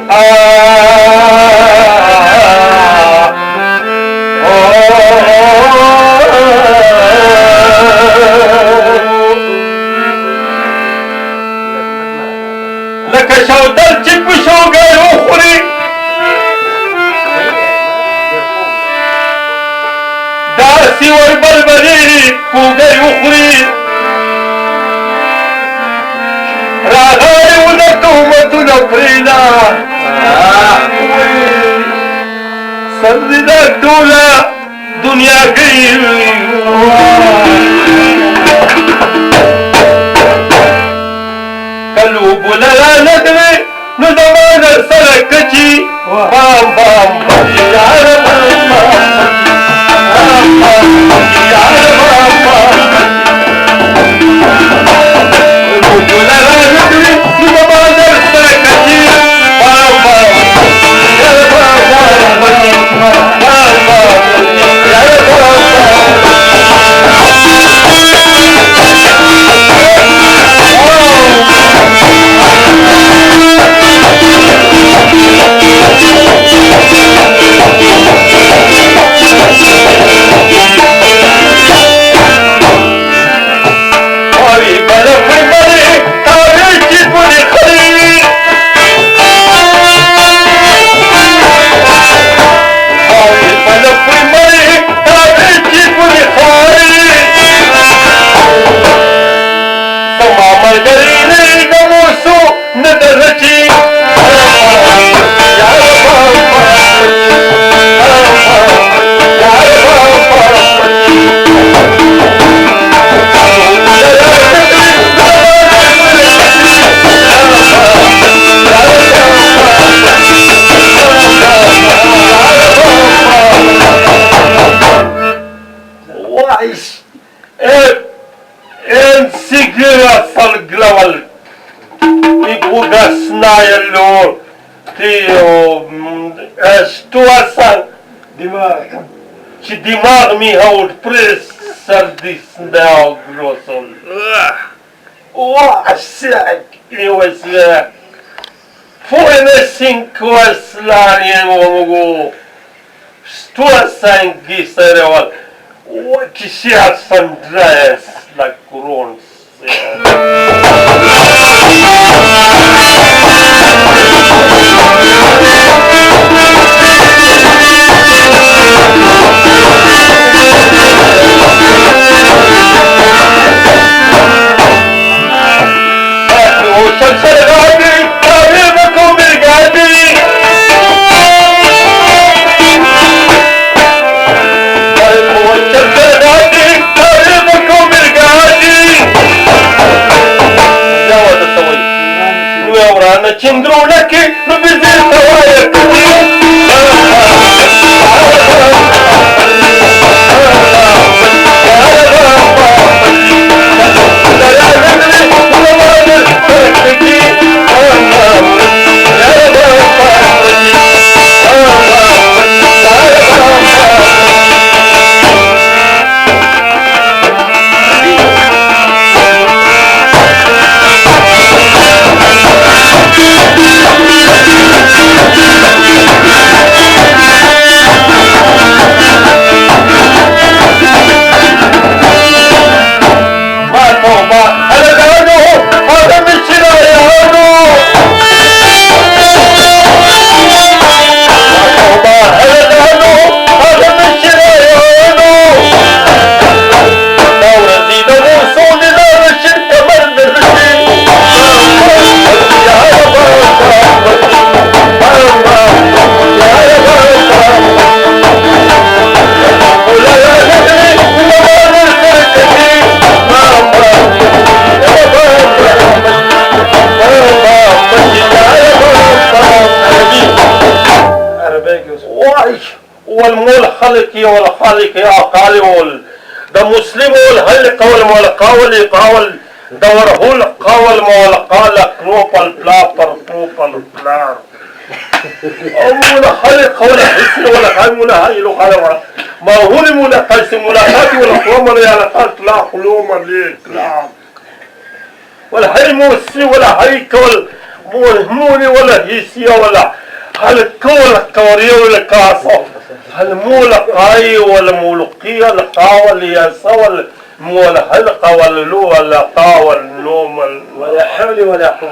لکه شودل چې په شوګر وخوري داسې وربلبلې کوګر وخوري راغلی و د تهمتونه پرېږده سر دې دا ټوله دنیاګۍ که لوبونه رانغلې نو زما در سره کچي بام بام بچي یاره بام بام بچي یاره بام بام لوبونه رانغلې نو زما در سره کچي بام بام یاره بام بام بچي بام بام یاره بام Snajelor stoasan și dimag mi haud presar disnau grosol. Oasak iwasla. Fuene sinkwaslan mogo. Stoasan gisarewal. Oakishia sandras la kurons. Cindrunaki nu bizirta والملحلق والخالق يا قالول ده مسلم والهلق والملقاول قاول دورهول قاول مولقالك نوبل بلابر نوبل بلار أمونا خلق ولا حسن ولا خيم ولا هايل ولا ما هو ولا قسم ولا خاتي ولا قوم ولا يالقات لا قلوم ليك لا ولا حلم والسي ولا هيك مول ولا هيسيا ولا هالكول كوريا ولا كاسو هالمول قاي ولا مولقية القاول ياسا ولا مول حلقة ولا لو ولا قاول نوم ولا حول ولا قوة